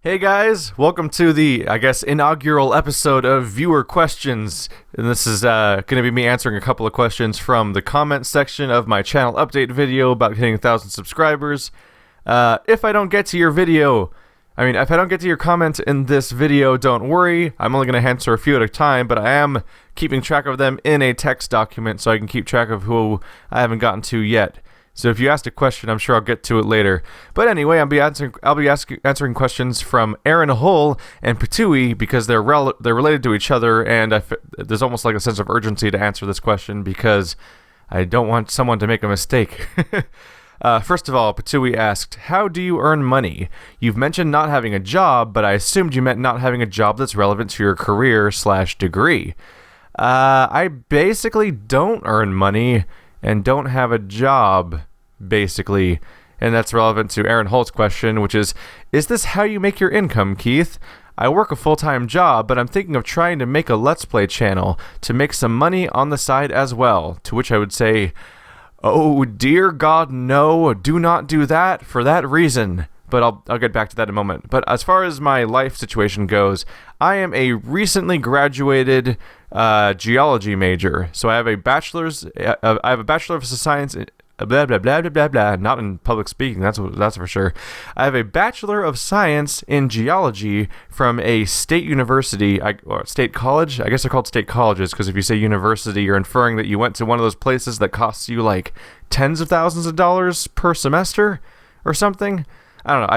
Hey guys, welcome to the, inaugural episode of Viewer Questions. And this is going to be me answering a couple of questions from the comment section of my channel update video about hitting 1,000 subscribers. If I don't get to your if I don't get to your comment in this video, don't worry. I'm only going to answer a few at a time, but I am keeping track of them in a text document so I can keep track of who I haven't gotten to yet. So if you asked a question, I'm sure I'll get to it later. But anyway, I'll be answering questions from Aaron Hull and Pitohui because they're related to each other, and there's almost like a sense of urgency to answer this question because I don't want someone to make a mistake. First of all, Pitohui asked, how do you earn money? You've mentioned not having a job, but I assumed you meant not having a job that's relevant to your career/degree. I basically don't earn money and don't have a job, basically. And that's relevant to Aaron Holt's question, which is this how you make your income, Keith? I work a full-time job, but I'm thinking of trying to make a Let's Play channel to make some money on the side as well. To which I would say, oh dear God, no, do not do that for that reason. But I'll get back to that in a moment. But as far as my life situation goes, I am a recently graduated geology major. So I have a bachelor's. I have a bachelor of science. Blah blah blah blah blah blah. Not in public speaking. That's for sure. I have a bachelor of science in geology from a state university, or state college. I guess they're called state colleges because if you say university, you're inferring that you went to one of those places that costs you like tens of thousands of dollars per semester or something. I don't know.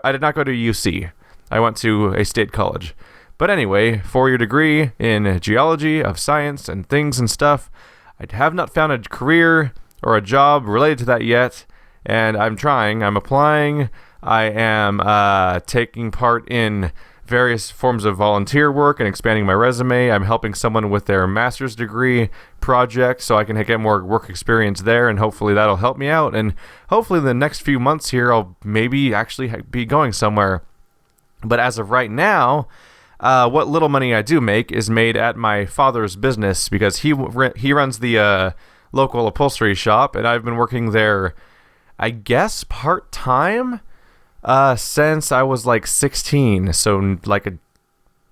I did not go to UC. I went to a state college. But anyway, 4-year degree in geology of science and things and stuff. I have not found a career or a job related to that yet, and I'm trying. I'm applying. I am taking part in various forms of volunteer work and expanding my resume. I'm helping someone with their master's degree project so I can get more work experience there, and hopefully that'll help me out. And hopefully in the next few months here, I'll maybe actually be going somewhere. But as of right now, what little money I do make is made at my father's business because he runs the local upholstery shop, and I've been working there, I guess, part-time since I was like 16, so like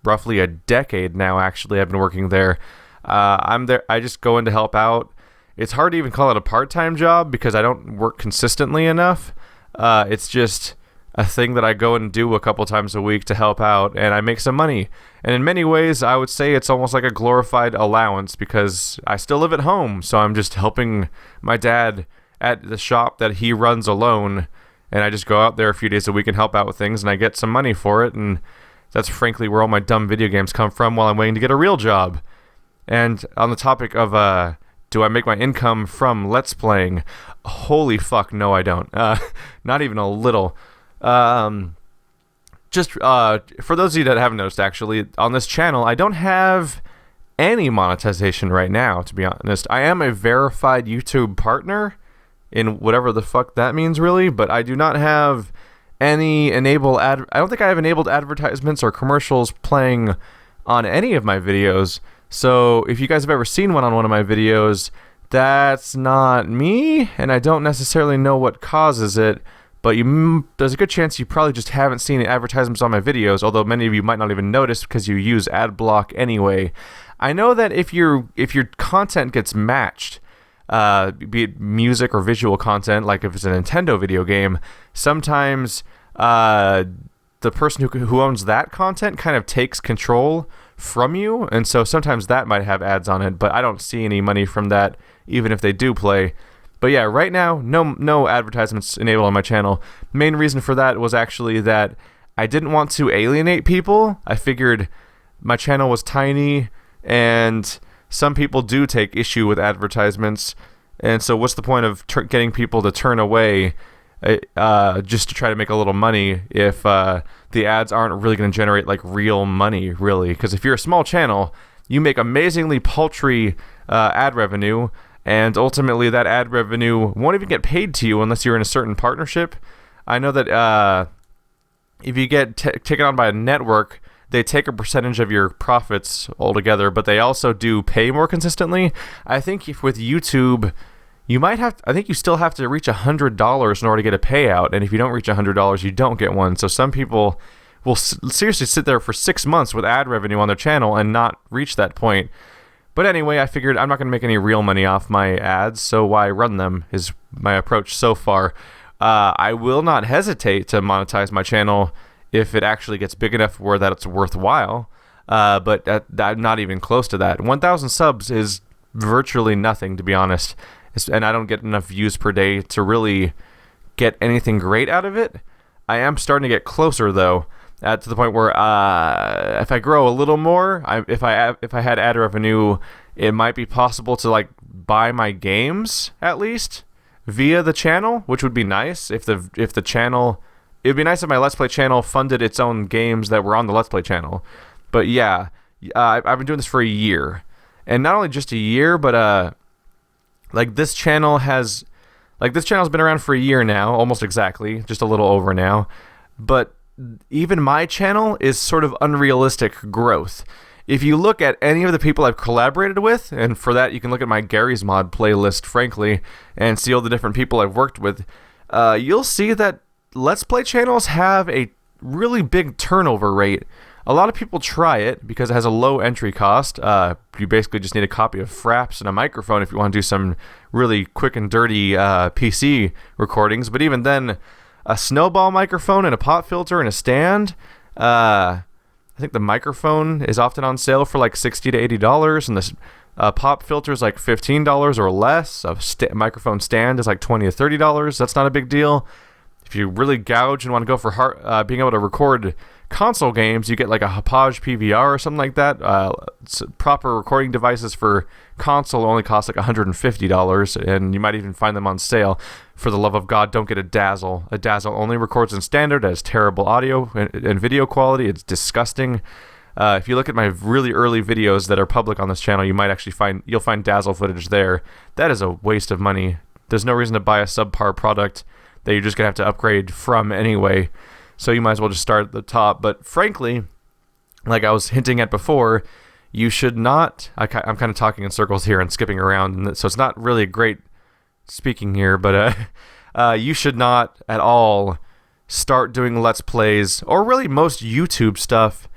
roughly a decade now. Actually, I've been working there. I'm there. I just go in to help out. It's hard to even call it a part-time job because I don't work consistently enough. It's just a thing that I go and do a couple times a week to help out, and I make some money. And in many ways, I would say it's almost like a glorified allowance because I still live at home, so I'm just helping my dad at the shop that he runs alone. And I just go out there a few days a week and help out with things, and I get some money for it, and that's frankly where all my dumb video games come from while I'm waiting to get a real job. And on the topic of, do I make my income from Let's Playing? Holy fuck, no I don't. Not even a little. Just for those of you that haven't noticed, actually, on this channel, I don't have any monetization right now, to be honest. I am a verified YouTube partner, in whatever the fuck that means, really, but I do not have any I don't think I have enabled advertisements or commercials playing on any of my videos. So if you guys have ever seen one on one of my videos, that's not me, and I don't necessarily know what causes it, but there's a good chance you probably just haven't seen advertisements on my videos, although many of you might not even notice because you use ad block anyway. I know that if your content gets matched, be it music or visual content, like if it's a Nintendo video game, sometimes the person who owns that content kind of takes control from you, and so sometimes that might have ads on it, but I don't see any money from that, even if they do play. But yeah, right now, no advertisements enabled on my channel. Main reason for that was actually that I didn't want to alienate people. I figured my channel was tiny, and some people do take issue with advertisements, and so what's the point of getting people to turn away just to try to make a little money if the ads aren't really going to generate like real money, really? Because if you're a small channel, you make amazingly paltry ad revenue, and ultimately that ad revenue won't even get paid to you unless you're in a certain partnership. I know that if you get taken on by a network, they take a percentage of your profits altogether, but they also do pay more consistently. I think if with YouTube, I think you still have to reach $100 in order to get a payout, and if you don't reach $100, you don't get one. So some people will seriously sit there for 6 months with ad revenue on their channel and not reach that point. But anyway, I figured I'm not going to make any real money off my ads, so why run them is my approach so far. I will not hesitate to monetize my channel if it actually gets big enough where that it's worthwhile, but I'm not even close to that. 1,000 subs is virtually nothing, to be honest, and I don't get enough views per day to really get anything great out of it. I am starting to get closer, though, to the point where if I grow a little more, if I had ad revenue, it might be possible to like buy my games at least via the channel, which would be nice. If the channel, it would be nice if my Let's Play channel funded its own games that were on the Let's Play channel. But yeah, I've been doing this for a year, and not only just a year, but like this channel has been around for a year now, almost exactly, just a little over now, but even my channel is sort of unrealistic growth. If you look at any of the people I've collaborated with, and for that you can look at my Gary's Mod playlist, frankly, and see all the different people I've worked with, you'll see that Let's Play channels have a really big turnover rate. A lot of people try it because it has a low entry cost. You basically just need a copy of Fraps and a microphone if you want to do some really quick and dirty PC recordings, but even then, a snowball microphone and a pop filter and a stand. I think the microphone is often on sale for like $60 to $80, and the pop filter is like $15 or less. A microphone stand is like $20 to $30. That's not a big deal. If you really gouge and want to go for being able to record console games, you get like a Hauppauge PVR or something like that. Proper recording devices for console only cost like $150, and you might even find them on sale. For the love of God, don't get a Dazzle. A Dazzle only records in standard, has terrible audio and video quality. It's disgusting. If you look at my really early videos that are public on this channel, you might actually you'll find Dazzle footage there. That is a waste of money. There's no reason to buy a subpar product that you're just gonna have to upgrade from anyway. So you might as well just start at the top. But frankly, like I was hinting at before, you should not... I'm kind of talking in circles here and skipping around, and so it's not really a great speaking here, but you should not at all start doing Let's Plays, or really most YouTube stuff,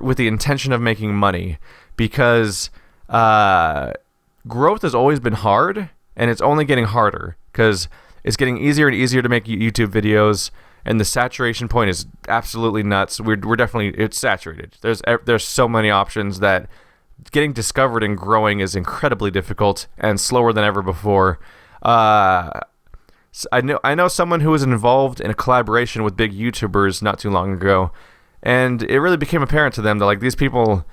with the intention of making money, because growth has always been hard, and it's only getting harder, because it's getting easier and easier to make YouTube videos, and the saturation point is absolutely nuts. We're definitely, it's saturated. There's so many options that getting discovered and growing is incredibly difficult and slower than ever before. I know someone who was involved in a collaboration with big YouTubers not too long ago, and it really became apparent to them that like these people,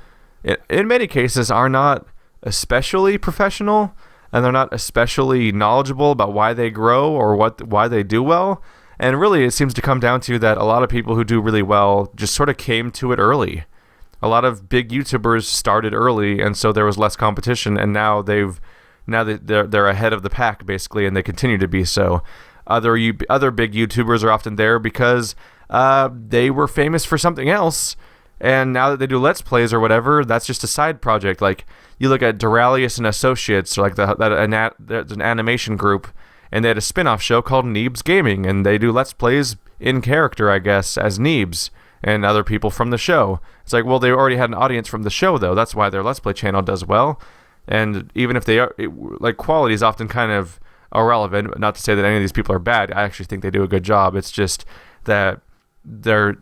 in many cases, are not especially professional, and they're not especially knowledgeable about why they grow or why they do well. And really, it seems to come down to that a lot of people who do really well just sort of came to it early. A lot of big YouTubers started early, and so there was less competition, and now they're ahead of the pack basically, and they continue to be so. Other big YouTubers are often there because they were famous for something else, and now that they do Let's Plays or whatever, that's just a side project. Like you look at Duralius and Associates, or like there's an animation group, and they had a spin-off show called Neebs Gaming, and they do Let's Plays in character, I guess, as Neebs and other people from the show. It's like, well, they already had an audience from the show, though. That's why their Let's Play channel does well. And even if they are, like, quality is often kind of irrelevant. Not to say that any of these people are bad. I actually think they do a good job. It's just that their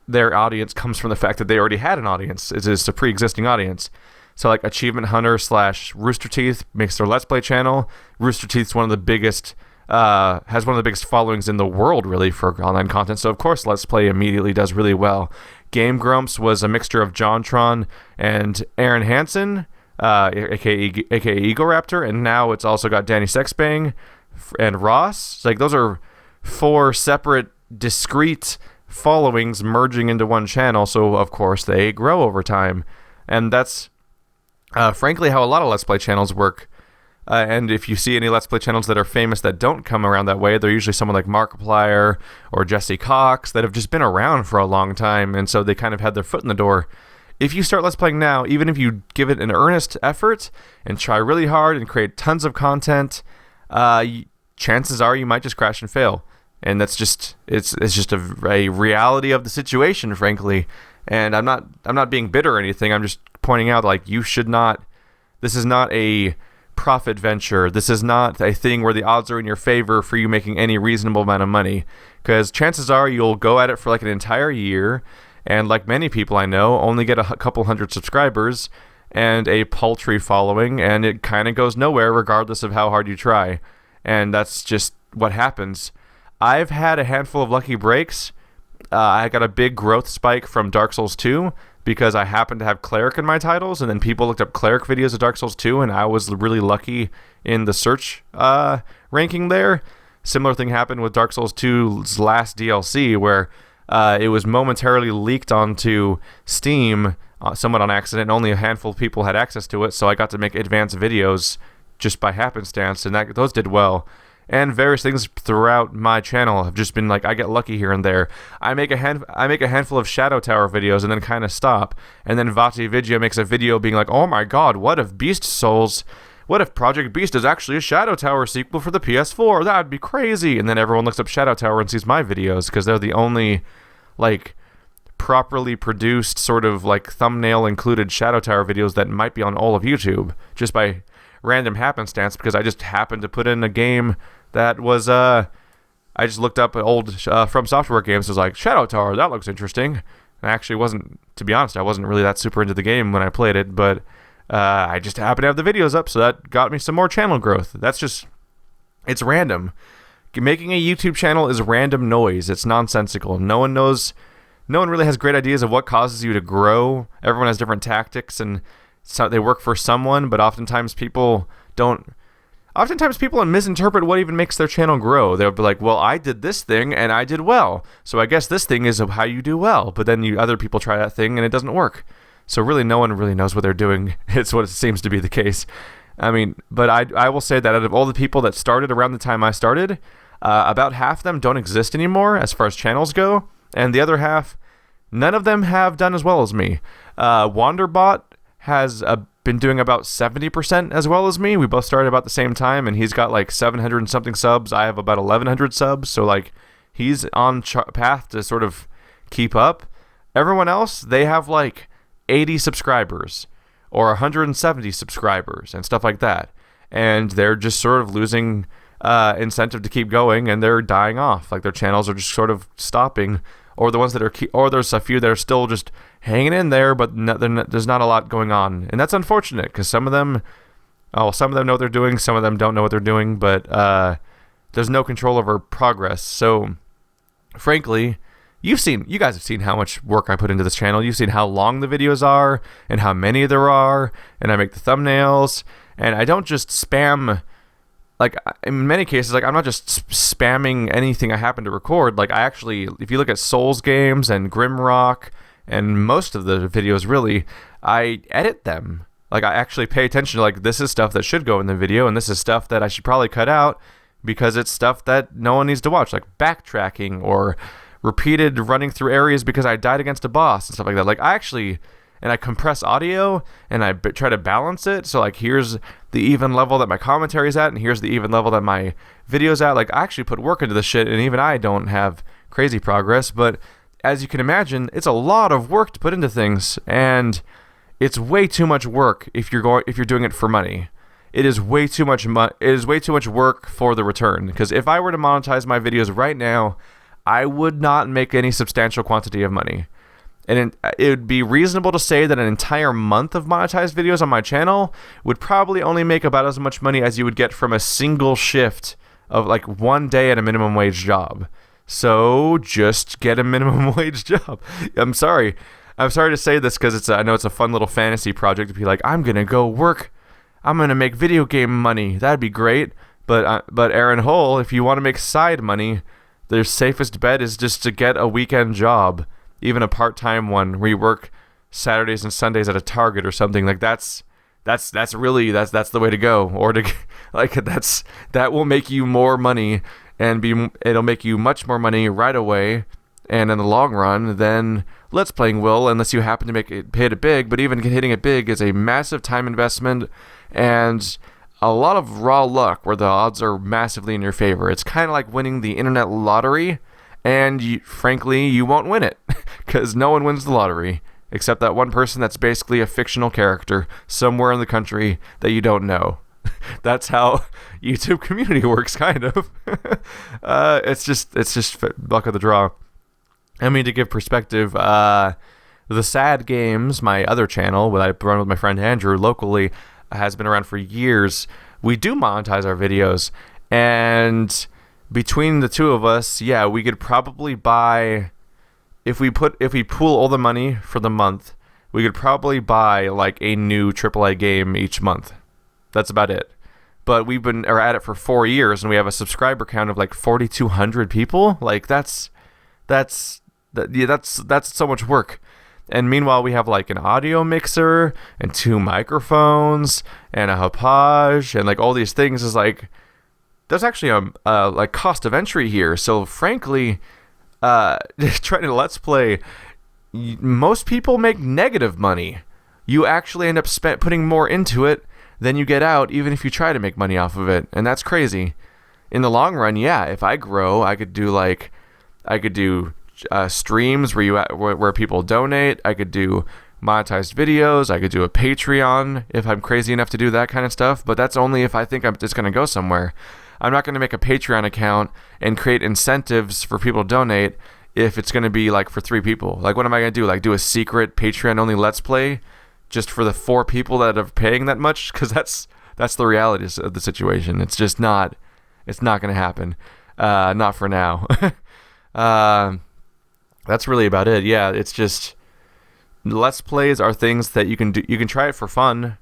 audience comes from the fact that they already had an audience. It's a pre-existing audience. So like Achievement Hunter / Rooster Teeth makes their Let's Play channel. Rooster Teeth's one of the biggest, has one of the biggest followings in the world, really, for online content. So of course Let's Play immediately does really well. Game Grumps was a mixture of JonTron and Aaron Hansen, aka Eagle Raptor, and now it's also got Danny Sexbang and Ross. It's like those are 4 separate, discrete followings merging into one channel. So of course they grow over time, and that's frankly how a lot of Let's Play channels work. And if you see any Let's Play channels that are famous that don't come around that way, they're usually someone like Markiplier or Jesse Cox that have just been around for a long time, and so they kind of had their foot in the door. If you start Let's Playing now, even if you give it an earnest effort and try really hard and create tons of content, chances are you might just crash and fail. and that's just it's just a reality of the situation, frankly. And I'm not being bitter or anything. I'm just pointing out, like, you should not. This is not a profit venture. This is not a thing where the odds are in your favor for you making any reasonable amount of money, because chances are you'll go at it for like an entire year, and like many people I know, only get a couple hundred subscribers and a paltry following, and it kind of goes nowhere regardless of how hard you try. And that's just what happens. I've had a handful of lucky breaks. I got a big growth spike from Dark Souls 2 because I happened to have Cleric in my titles, and then people looked up Cleric videos of Dark Souls 2, and I was really lucky in the search ranking there. Similar thing happened with Dark Souls 2's last DLC, where it was momentarily leaked onto Steam, somewhat on accident, and only a handful of people had access to it, so I got to make advanced videos just by happenstance, and those did well. And various things throughout my channel have just been like, I get lucky here and there. I make a handful of Shadow Tower videos and then kind of stop, and then Vati Vidya makes a video being like, oh my god, what if Project Beast is actually a Shadow Tower sequel for the PS4? That'd be crazy. And then everyone looks up Shadow Tower and sees my videos, because they're the only, like, properly produced sort of like thumbnail included Shadow Tower videos that might be on all of YouTube, just by random happenstance, because I just happened to put in a game that was I just looked up old From Software games, was like, Shadow Tower, that looks interesting. And I actually wasn't, to be honest, I wasn't really that super into the game when I played it, but I just happened to have the videos up, so that got me some more channel growth. It's random. Making a YouTube channel is random noise. It's nonsensical. No one really has great ideas of what causes you to grow. Everyone has different tactics, and so they work for someone, but oftentimes people misinterpret what even makes their channel grow. They'll be like, well, I did this thing and I did well, so I guess this thing is how you do well. But then other people try that thing and it doesn't work. So really, no one really knows what they're doing. It's what it seems to be the case. I mean, but I will say that out of all the people that started around the time I started, about half of them don't exist anymore as far as channels go, and the other half, none of them have done as well as me. Wanderbot has been doing about 70% as well as me. We both started about the same time, and he's got like 700 and something subs. I have about 1,100 subs, so like he's on path to sort of keep up. Everyone else, they have like 80 subscribers or 170 subscribers and stuff like that, and they're just sort of losing incentive to keep going, and they're dying off. Like their channels are just sort of stopping, or the ones that are or there's a few that are still just hanging in there, but there's not a lot going on, and that's unfortunate, because some of them know what they're doing, some of them don't know what they're doing, but there's no control over progress. So frankly, you guys have seen how much work I put into this channel. You've seen how long the videos are and how many there are, and I make the thumbnails, and I don't just spam. Like, in many cases, like, I'm not just spamming anything I happen to record. Like, I actually, if you look at Souls games and Grimrock and most of the videos, really, I edit them. Like, I actually pay attention to, like, this is stuff that should go in the video, and this is stuff that I should probably cut out because it's stuff that no one needs to watch, like backtracking or repeated running through areas because I died against a boss and stuff like that. Like, I compress audio, and I try to balance it. So, like, here's the even level that my commentary's at, and here's the even level that my video's at. Like, I actually put work into this shit, and even I don't have crazy progress. But as you can imagine, it's a lot of work to put into things, and it's way too much work if you're doing it for money. It is way too much work for the return. Because if I were to monetize my videos right now, I would not make any substantial quantity of money. And it would be reasonable to say that an entire month of monetized videos on my channel would probably only make about as much money as you would get from a single shift of like one day at a minimum wage job. So just get a minimum wage job. I'm sorry to say this, because I know it's a fun little fantasy project to be like, I'm gonna go work, I'm gonna make video game money. That'd be great. But Aaron Hull, if you want to make side money, the safest bet is just to get a weekend job. Even a part-time one where you work Saturdays and Sundays at a Target or something. Like that's really the way to go. Or to like that will make you more money, and it'll make you much more money right away, and in the long run than Let's Playing will, unless you happen to hit it big. But even hitting it big is a massive time investment, and a lot of raw luck where the odds are massively in your favor. It's kind of like winning the internet lottery, and frankly, you won't win it because no one wins the lottery except that one person that's basically a fictional character somewhere in the country that you don't know. That's how YouTube community works, kind of. It's just luck of the draw. I mean, to give perspective, the Sad Games, my other channel that I run with my friend Andrew locally, has been around for years. We do monetize our videos, and between the two of us, yeah, we could probably buy, if we pool all the money for the month, we could probably buy like a new AAA game each month. That's about it. But we've been at it for 4 years, and we have a subscriber count of like 4,200 people. Like that's so much work. And meanwhile, we have like an audio mixer and 2 microphones and a Hauppauge and like all these things. Is like, there's actually a like cost of entry here. So frankly, trying to Let's Play, most people make negative money. You actually end up putting more into it than you get out, even if you try to make money off of it. And that's crazy. In the long run, yeah, if I grow, I could do streams where people donate. I could do monetized videos. I could do a Patreon if I'm crazy enough to do that kind of stuff. But that's only if I think I'm just going to go somewhere. I'm not going to make a Patreon account and create incentives for people to donate if it's going to be like for 3 people. Like, what am I going to do? Like, do a secret Patreon only Let's Play just for the 4 people that are paying that much? Because that's the reality of the situation. It's just not. It's not going to happen. Not for now. That's really about it. Yeah, it's just Let's Plays are things that you can do. You can try it for fun,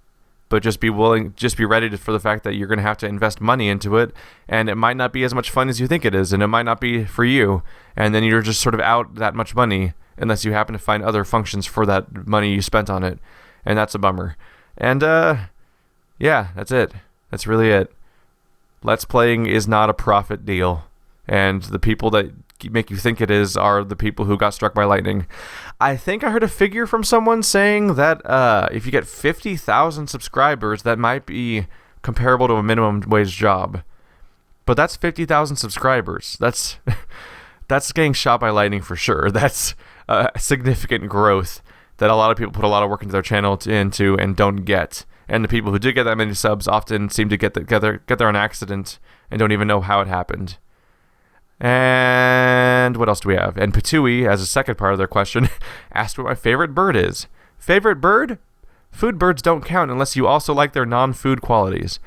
but just be ready for the fact that you're going to have to invest money into it, and it might not be as much fun as you think it is, and it might not be for you, and then you're just sort of out that much money unless you happen to find other functions for that money you spent on it, and that's a bummer. And yeah, that's it. That's really it. Let's Playing is not a profit deal, and the people that make you think it is are the people who got struck by lightning. I think I heard a figure from someone saying that if you get 50,000 subscribers, that might be comparable to a minimum wage job. But that's 50,000 subscribers. That's getting shot by lightning for sure. That's significant growth that a lot of people put a lot of work into their channel into and don't get. And the people who do get that many subs often seem to get there on accident and don't even know how it happened. And what else do we have? And Pitohui, as a second part of their question, asked what my favorite bird is. Favorite bird? Food birds don't count unless you also like their non-food qualities.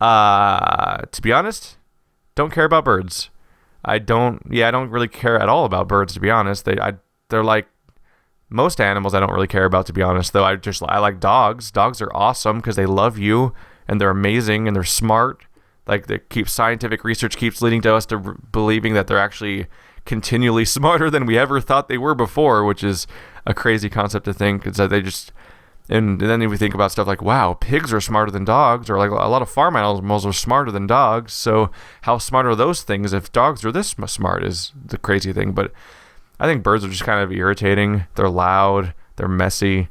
To be honest, don't care about birds. I don't really care at all about birds, to be honest. They're like most animals I don't really care about, to be honest, though. I like dogs. Dogs are awesome because they love you, and they're amazing, and they're smart. Like, scientific research keeps leading to us to believing that they're actually continually smarter than we ever thought they were before, which is a crazy concept to think. It's that and then if we think about stuff like, wow, pigs are smarter than dogs, or like a lot of farm animals are smarter than dogs. So how smart are those things if dogs are this smart is the crazy thing. But I think birds are just kind of irritating. They're loud. They're messy.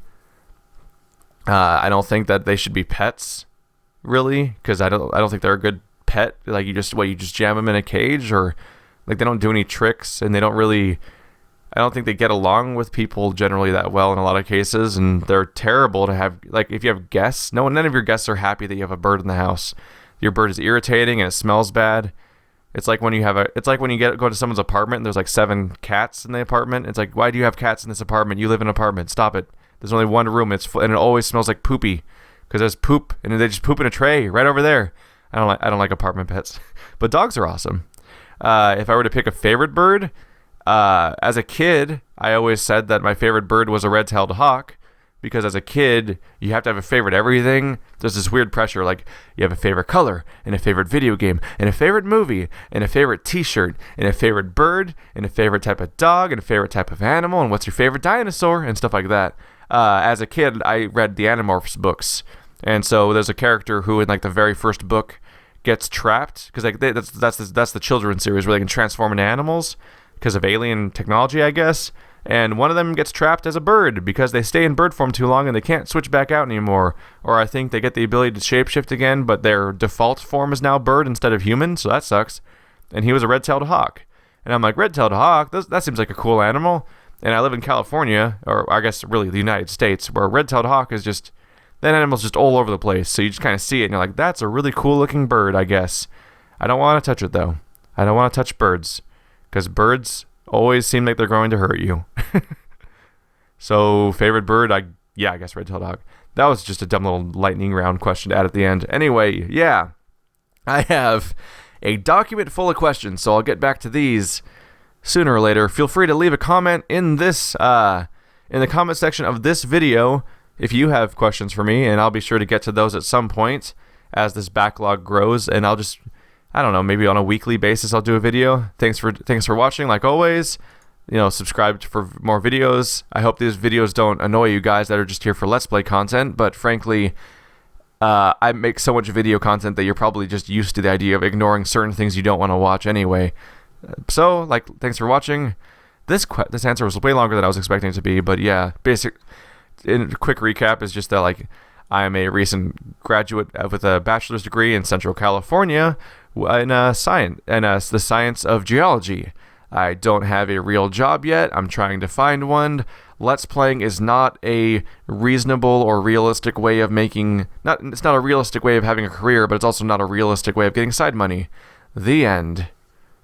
I don't think that they should be pets, really, because I don't think they're a good pet. Like, you just jam them in a cage, or like they don't do any tricks, and they don't really, I don't think they get along with people generally that well in a lot of cases, and they're terrible to have. Like, if you have guests, none of your guests are happy that you have a bird in the house. Your bird is irritating and it smells bad. It's like when you go to someone's apartment and there's like 7 cats in the apartment. It's like, why do you have cats in this apartment? You live in an apartment. Stop it. There's only one room. And it always smells like poopy because there's poop, and they just poop in a tray right over there. I don't like apartment pets, but dogs are awesome. If I were to pick a favorite bird, as a kid, I always said that my favorite bird was a red-tailed hawk, because as a kid, you have to have a favorite everything. There's this weird pressure, like you have a favorite color, and a favorite video game, and a favorite movie, and a favorite t-shirt, and a favorite bird, and a favorite type of dog, and a favorite type of animal, and what's your favorite dinosaur, and stuff like that. As a kid, I read the Animorphs books. And so there's a character who in like the very first book gets trapped because like that's the children's series where they can transform into animals because of alien technology, I guess. and one of them gets trapped as a bird because they stay in bird form too long and they can't switch back out anymore. Or I think they get the ability to shapeshift again, but their default form is now bird instead of human, so that sucks. And he was a red-tailed hawk. And I'm like, red-tailed hawk? That seems like a cool animal. And I live in California, or I guess really the United States, where red-tailed hawk is just, that animal's just all over the place. So you just kind of see it and you're like, that's a really cool-looking bird, I guess. I don't want to touch it, though. I don't want to touch birds, because birds always seem like they're going to hurt you. So, favorite bird? I guess red-tailed hawk. That was just a dumb little lightning round question to add at the end. Anyway, yeah. I have a document full of questions, so I'll get back to these sooner or later. Feel free to leave a comment in this, in the comment section of this video if you have questions for me, and I'll be sure to get to those at some point as this backlog grows, and I'll just, I don't know, maybe on a weekly basis I'll do a video. Thanks for watching, like always. Subscribe for more videos. I hope these videos don't annoy you guys that are just here for Let's Play content, but frankly, I make so much video content that you're probably just used to the idea of ignoring certain things you don't want to watch anyway. So, thanks for watching. This answer was way longer than I was expecting it to be, but yeah, in a quick recap is just that, I am a recent graduate with a bachelor's degree in Central California in the science of geology. I don't have a real job yet. I'm trying to find one. Let's Playing is not a reasonable or realistic way of it's not a realistic way of having a career, but it's also not a realistic way of getting side money. The end.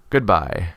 Goodbye.